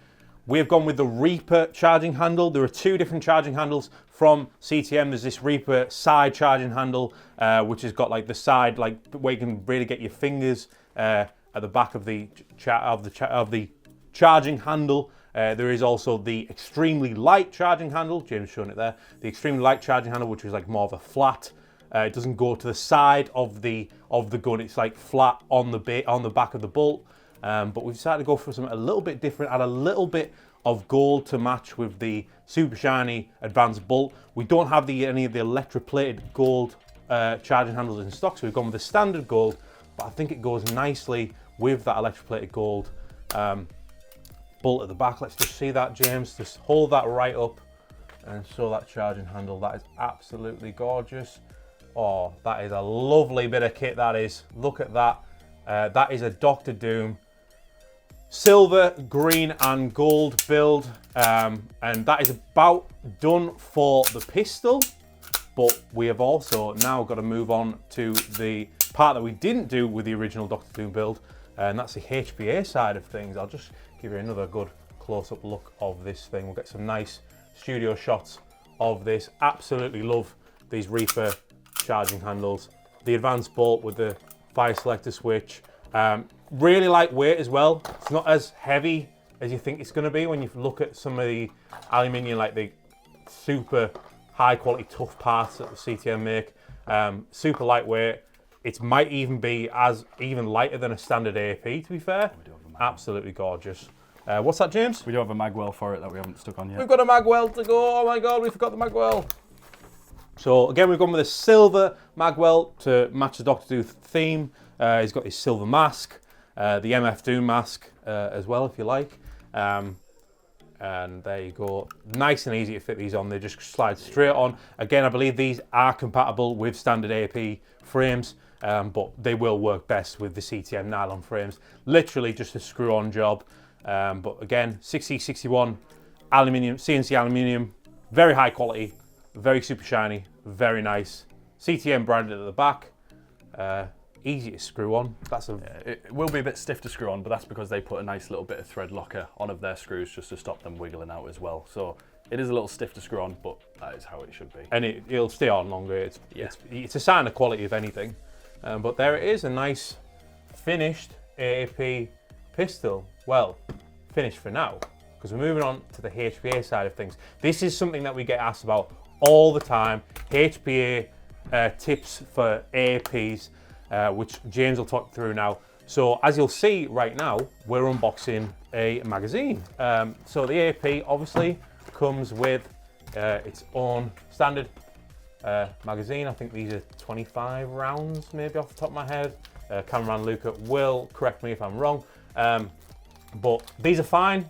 Speaker 1: We've gone with the Reaper charging handle. There are two different charging handles from CTM. There's this Reaper side charging handle, which has got like the side, like where you can really get your fingers at the back of the charging handle. There is also the extremely light charging handle. James showing it there. The extremely light charging handle, which is like more of a flat. It doesn't go to the side of the gun. It's like flat on the back of the bolt. But we've decided to go for something a little bit different, add a little bit of gold to match with the super shiny advanced bolt. We don't have any of the electroplated gold charging handles in stock, so we've gone with the standard gold, but I think it goes nicely with that electroplated gold bolt at the back. Let's just see that, James. Just hold that right up and show that charging handle. That is absolutely gorgeous. Oh, that is a lovely bit of kit, that is. Look at that. That is a Dr. Doom silver, green and gold build, and that is about done for the pistol, but we have also now got to move on to the part that we didn't do with the original Dr. Doom build, and that's the HPA side of things. I'll just give you another good close-up look of this thing. We'll get some nice studio shots of this. Absolutely love these Reaper charging handles. The advanced bolt with the fire selector switch. Really lightweight as well. It's not as heavy as you think it's going to be when you look at some of the aluminium, like the super high quality tough parts that the CTM make. Super lightweight. It might even be even lighter than a standard AAP, to be fair. Absolutely gorgeous. What's that, James?
Speaker 2: We do have a Magwell for it that we haven't stuck on yet.
Speaker 1: We've got a Magwell to go. Oh my God, we forgot the Magwell. So again, we've gone with a silver Magwell to match the Dr. Doom theme. He's got his silver mask, the MF Doom mask as well, if you like. And there you go. Nice and easy to fit these on. They just slide straight on. Again, I believe these are compatible with standard AAP frames, but they will work best with the CTM nylon frames. Literally just a screw-on job. But again, 6061 aluminium, CNC aluminium, very high quality, very super shiny, very nice. CTM branded at the back. Easy to screw on.
Speaker 2: It will be a bit stiff to screw on, but that's because they put a nice little bit of thread locker on of their screws just to stop them wiggling out as well. So it is a little stiff to screw on, but that is how it should be.
Speaker 1: And it'll stay on longer. It's a sign of quality, if anything. But there it is, a nice finished AAP pistol. Well, finished for now, because we're moving on to the HPA side of things. This is something that we get asked about all the time. HPA tips for AAPs. Which James will talk through now. So as you'll see right now, we're unboxing a magazine. So the AAP obviously comes with its own standard magazine. I think these are 25 rounds, maybe off the top of my head. Cameraman Luca will correct me if I'm wrong. But these are fine.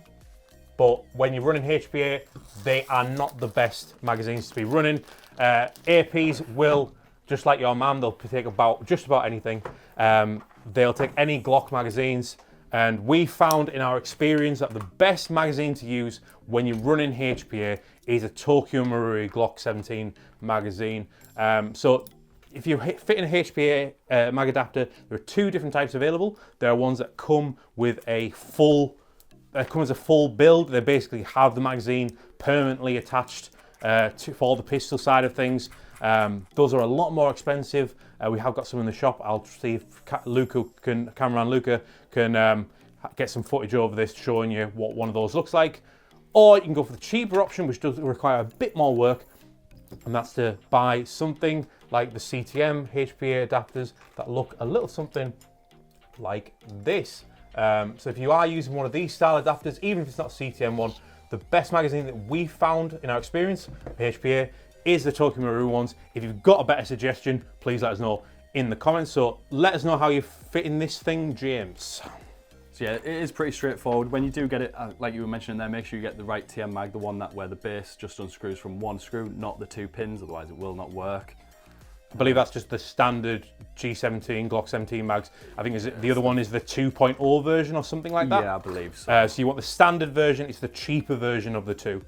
Speaker 1: But when you're running HPA, they are not the best magazines to be running. AAPs will, just like your mum, they'll take just about anything. They'll take any Glock magazines, and we found in our experience that the best magazine to use when you're running HPA is a Tokyo Marui Glock 17 magazine. So if you're fitting a HPA Mag Adapter, there are two different types available. There are ones that come with a full build. They basically have the magazine permanently attached for the pistol side of things. Those are a lot more expensive. We have got some in the shop. I'll see if cameraman Luca can get some footage over this showing you what one of those looks like. Or you can go for the cheaper option, which does require a bit more work, and that's to buy something like the CTM HPA adapters that look a little something like this. So if you are using one of these style adapters, even if it's not a CTM one, the best magazine that we found in our experience, HPA, is the Tokyo Marui ones. If you've got a better suggestion, please let us know in the comments. So let us know how you're fitting this thing, James.
Speaker 2: So yeah, it is pretty straightforward. When you do get it, like you were mentioning there, make sure you get the right TM mag, the one where the base just unscrews from one screw, not the two pins, otherwise it will not work.
Speaker 1: I believe that's just the standard G17, Glock 17 mags. I think the other one is the 2.0 version or something like that.
Speaker 2: Yeah, I believe so.
Speaker 1: So you want the standard version, it's the cheaper version of the two.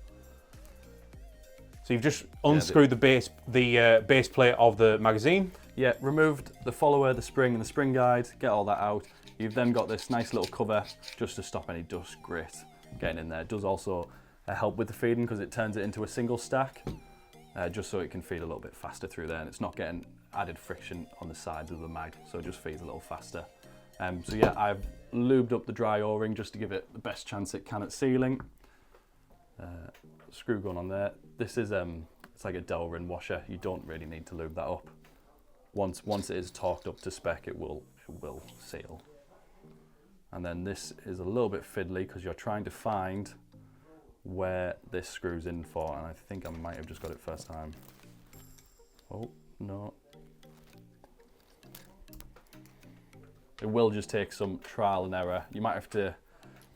Speaker 1: So you've just unscrewed the base plate of the magazine.
Speaker 2: Yeah, removed the follower, the spring and the spring guide, get all that out. You've then got this nice little cover just to stop any dust, grit getting in there. It does also help with the feeding because it turns it into a single stack, just so it can feed a little bit faster through there, and it's not getting added friction on the sides of the mag, so it just feeds a little faster. So yeah, I've lubed up the dry O-ring just to give it the best chance it can at sealing. Screw gun on there. This is it's like a Delrin washer. You don't really need to lube that up. Once it is torqued up to spec, it will seal. And then this is a little bit fiddly because you're trying to find where this screws in for, and I think I might have just got it first time. Oh no. It will just take some trial and error. You might have to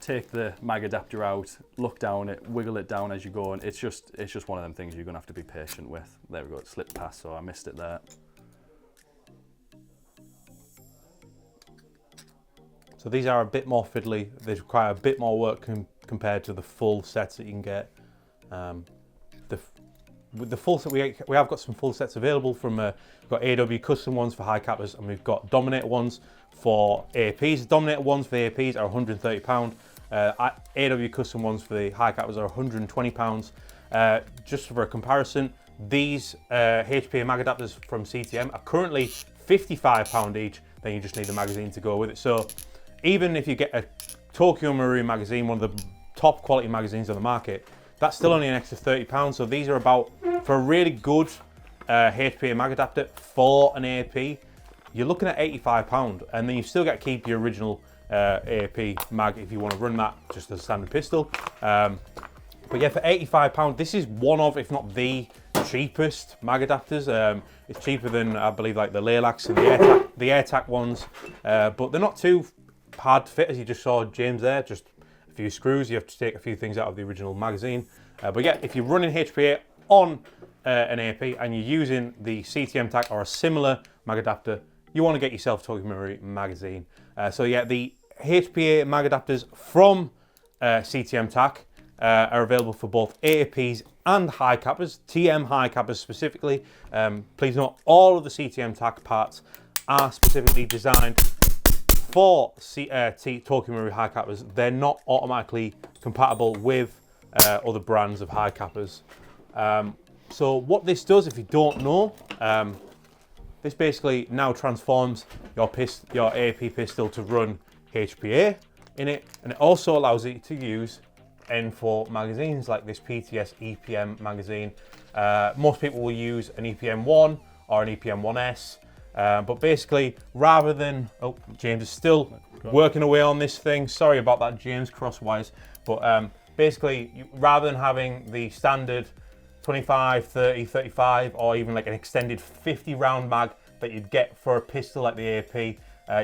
Speaker 2: take the mag adapter out, look down it, wiggle it down as you go, and it's just one of them things you're gonna have to be patient with. There we go, it slipped past, so I missed it there.
Speaker 1: So these are a bit more fiddly. They require a bit more work compared to the full sets that you can get. The with the full set, we have got some full sets available from, we've got AAP custom ones for high cappers, and we've got Dominator ones for AAPs. Dominator ones for the AAPs are £130. AAP custom ones for the high cappers are £120. Just for a comparison, these HPA Mag Adapters from CTM are currently £55 each, then you just need the magazine to go with it. So even if you get a Tokyo Marui magazine, one of the top quality magazines on the market, that's still only an extra £30. So these are about, for a really good HPA Mag Adapter for an AAP, you're looking at £85, and then you still get to keep your original AAP mag if you want to run that just as a standard pistol. But yeah, for £85, this is one of, if not the cheapest mag adapters. It's cheaper than, I believe, like the Laylacs and the AirTac ones, but they're not too hard to fit, as you just saw James there. Just a few screws. You have to take a few things out of the original magazine. But yeah, if you're running HPA on an AAP and you're using the CTM Tac or a similar mag adapter, you want to get yourself a Tokyo Marui magazine. So yeah, the HPA mag adapters from CTM Tac are available for both AAPs and high cappers, TM high cappers specifically. Please note, all of the CTM Tac parts are specifically designed for Tokyo Marui high cappers. They're not automatically compatible with other brands of high cappers. So what this does, if you don't know, this basically now transforms your AAP pistol to run HPA in it, and it also allows you to use M4 magazines like this PTS EPM magazine. Most people will use an EPM-1 or an EPM-1S, but basically, rather than, oh, James is still working away on this thing. Sorry about that, James, crosswise. But basically, rather than having the standard 25, 30, 35, or even like an extended 50 round mag that you'd get for a pistol like the AAP,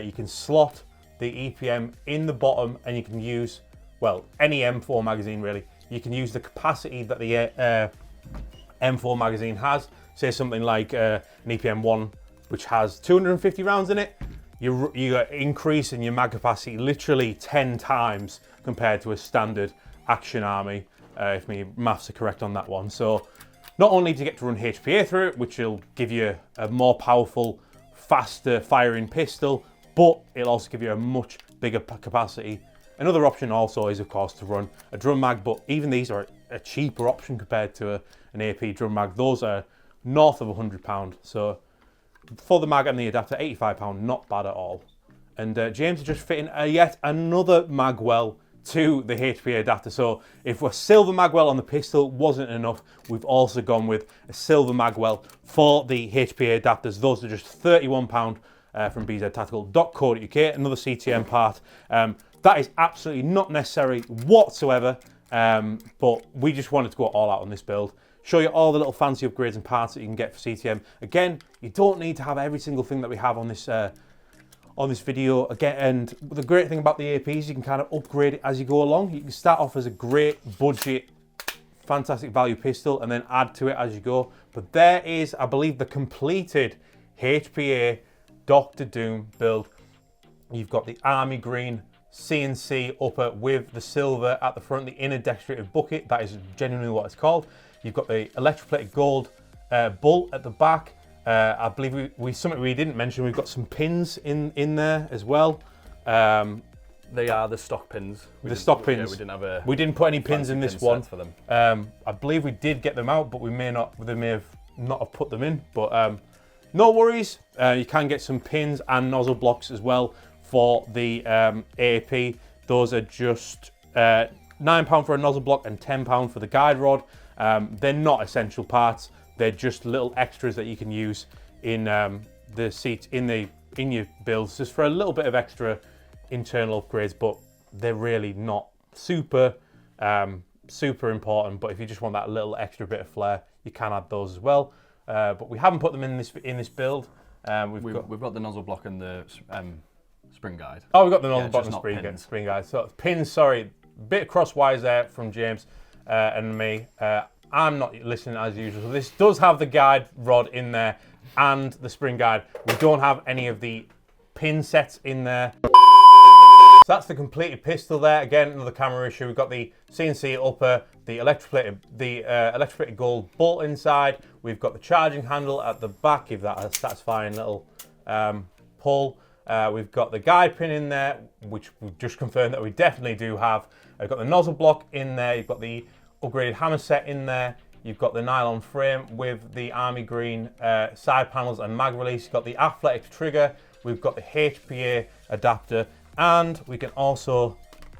Speaker 1: you can slot the EPM in the bottom, and you can use, well, any M4 magazine really. You can use the capacity that the M4 magazine has. Say something like an EPM-1, which has 250 rounds in it. You increase in your mag capacity literally 10 times compared to a standard Action Army, if my maths are correct on that one. So not only do you get to run HPA through it, which will give you a more powerful, faster firing pistol, but it'll also give you a much bigger capacity. Another option also is, of course, to run a drum mag, but even these are a cheaper option compared to an AP drum mag. Those are north of £100. So for the mag and the adapter, £85, not bad at all. And James is just fitting yet another Magwell to the HPA adapter. So if a silver Magwell on the pistol wasn't enough, we've also gone with a silver Magwell for the HPA adapters. Those are just £31 from bztactical.co.uk, another CTM part. That is absolutely not necessary whatsoever, but we just wanted to go all out on this build. Show you all the little fancy upgrades and parts that you can get for CTM. Again, you don't need to have every single thing that we have on this video. Again, and the great thing about the APs, you can kind of upgrade it as you go along. You can start off as a great budget, fantastic value pistol, and then add to it as you go. But there is, I believe, the completed HPA Dr. Doom build. You've got the army green CNC upper with the silver at the front, the inner decorative bucket. That is genuinely what it's called. You've got the electroplated gold bolt at the back. I believe something we didn't mention, we've got some pins in there as well.
Speaker 2: They are the stock pins.
Speaker 1: The stock pins.
Speaker 2: Yeah,
Speaker 1: we didn't put any pins in this one
Speaker 2: for them.
Speaker 1: I believe we did get them out, but they may have not put them in. But no worries. You can get some pins and nozzle blocks as well for the AAP. Those are just £9 for a nozzle block and £10 for the guide rod. They're not essential parts. They're just little extras that you can use in the seat in your builds, just for a little bit of extra internal upgrades. But they're really not super important. But if you just want that little extra bit of flair, you can add those as well. But we haven't put them in this build. We've got the nozzle block and the spring guide. Oh, we've got the nozzle block and spring guide. So pins, sorry, bit crosswise there from James and me. I'm not listening as usual. So this does have the guide rod in there and the spring guide. We don't have any of the pin sets in there. So that's the completed pistol there. Again, another camera issue. We've got the CNC Upper, the electroplated gold bolt inside. We've got the charging handle at the back, give that a satisfying little pull. We've got the guide pin in there, which we've just confirmed that we definitely do have. I've got the nozzle block in there. You've got the upgraded hammer set in there. You've got the nylon frame with the army green side panels and mag release. You've got the athletics trigger. We've got the HPA adapter, and we can also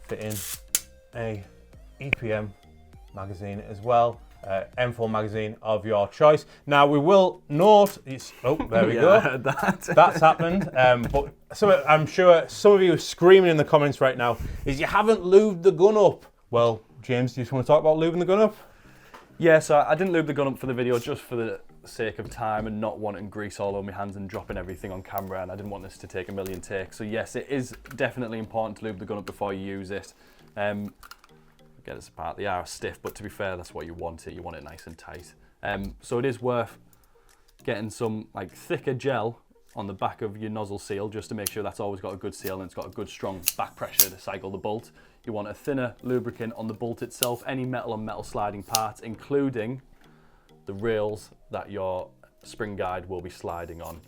Speaker 1: fit in a EPM magazine as well. M4 magazine of your choice. Now we will note, oh, there we go. That's happened. But I'm sure some of you are screaming in the comments right now, is you haven't lubed the gun up. Well, James, do you just want to talk about lubing the gun up?
Speaker 2: Yeah, so I didn't lube the gun up for the video just for the sake of time and not wanting grease all over my hands and dropping everything on camera, and I didn't want this to take a million takes. So yes, it is definitely important to lube the gun up before you use it. Get us apart, they are stiff, but to be fair, that's what you want it nice and tight. So it is worth getting some like thicker gel on the back of your nozzle seal just to make sure that's always got a good seal and it's got a good strong back pressure to cycle the bolt. You want a thinner lubricant on the bolt itself, any metal and metal sliding parts, including the rails that your spring guide will be sliding on.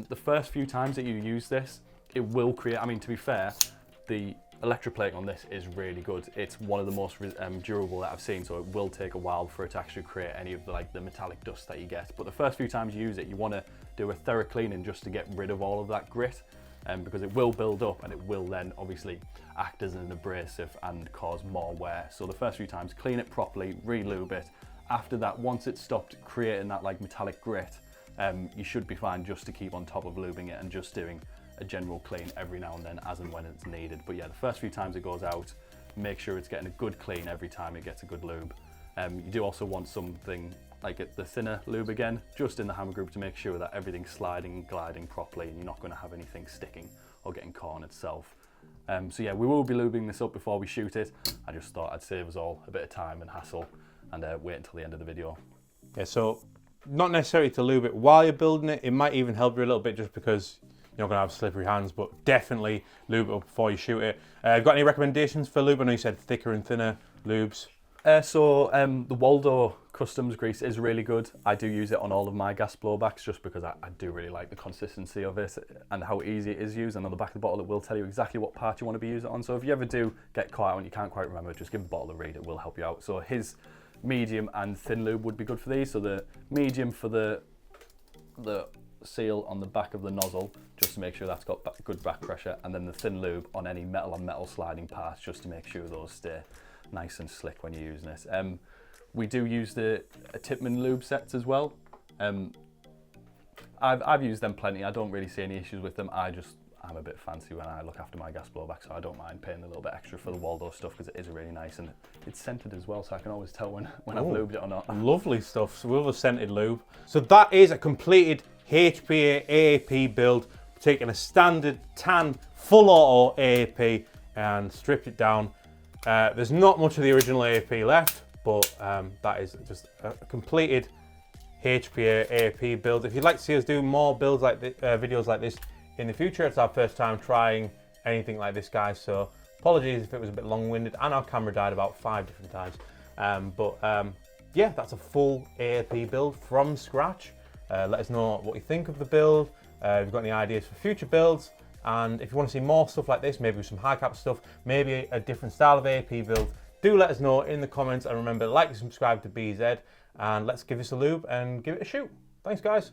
Speaker 2: The first few times that you use this, it will create, I mean, to be fair, the electroplating on this is really good. It's one of the most durable that I've seen, so it will take a while for it to actually create any of the metallic dust that you get. But the first few times you use it, you want to do a thorough cleaning just to get rid of all of that grit, because it will build up and it will then obviously act as an abrasive and cause more wear. So the first few times, clean it properly, re-lube it. After that, once it's stopped creating that like metallic grit, you should be fine just to keep on top of lubing it and just doing a general clean every now and then as and when it's needed. But yeah, the first few times it goes out, make sure it's getting a good clean every time it gets a good lube. You do also want something like the thinner lube again, just in the hammer group to make sure that everything's sliding and gliding properly and you're not going to have anything sticking or getting caught on itself. So yeah, we will be lubing this up before we shoot it. I just thought I'd save us all a bit of time and hassle and wait until the end of the video. Yeah, so not necessarily to lube it while you're building it. It might even help you a little bit just because you're not going to have slippery hands, but definitely lube it up before you shoot it. Got any recommendations for lube? I know you said thicker and thinner lubes. The Waldo Customs grease is really good. I do use it on all of my gas blowbacks just because I do really like the consistency of it and how easy it is used. And on the back of the bottle, it will tell you exactly what part you want to be using it on. So if you ever do get caught out and you can't quite remember, just give the bottle a read. It will help you out. So his medium and thin lube would be good for these. So the medium for the seal on the back of the nozzle, just to make sure that's got good back pressure, and then the thin lube on any metal on metal sliding parts, just to make sure those stay nice and slick when you're using it. We do use the Tipman lube sets as well. I've used them plenty. I don't really see any issues with them. I'm a bit fancy when I look after my gas blowback, so I don't mind paying a little bit extra for the Waldo stuff because it is really nice and it's scented as well, so I can always tell when I've lubed it or not.
Speaker 1: Lovely stuff. So we love a scented lube. So that is a completed HPA AAP build, taking a standard tan full auto AAP and stripped it down. There's not much of the original AAP left, but that is just a completed HPA AAP build. If you'd like to see us do more builds like this, videos like this in the future, it's our first time trying anything like this, guys, so apologies if it was a bit long-winded and our camera died about 5 different times. Yeah, that's a full AAP build from scratch. Let us know what you think of the build, if you've got any ideas for future builds, and if you want to see more stuff like this, maybe some high cap stuff, maybe a different style of AAP build, do let us know in the comments, and remember, like and subscribe to BZ, and let's give this a lube and give it a shoot. Thanks, guys.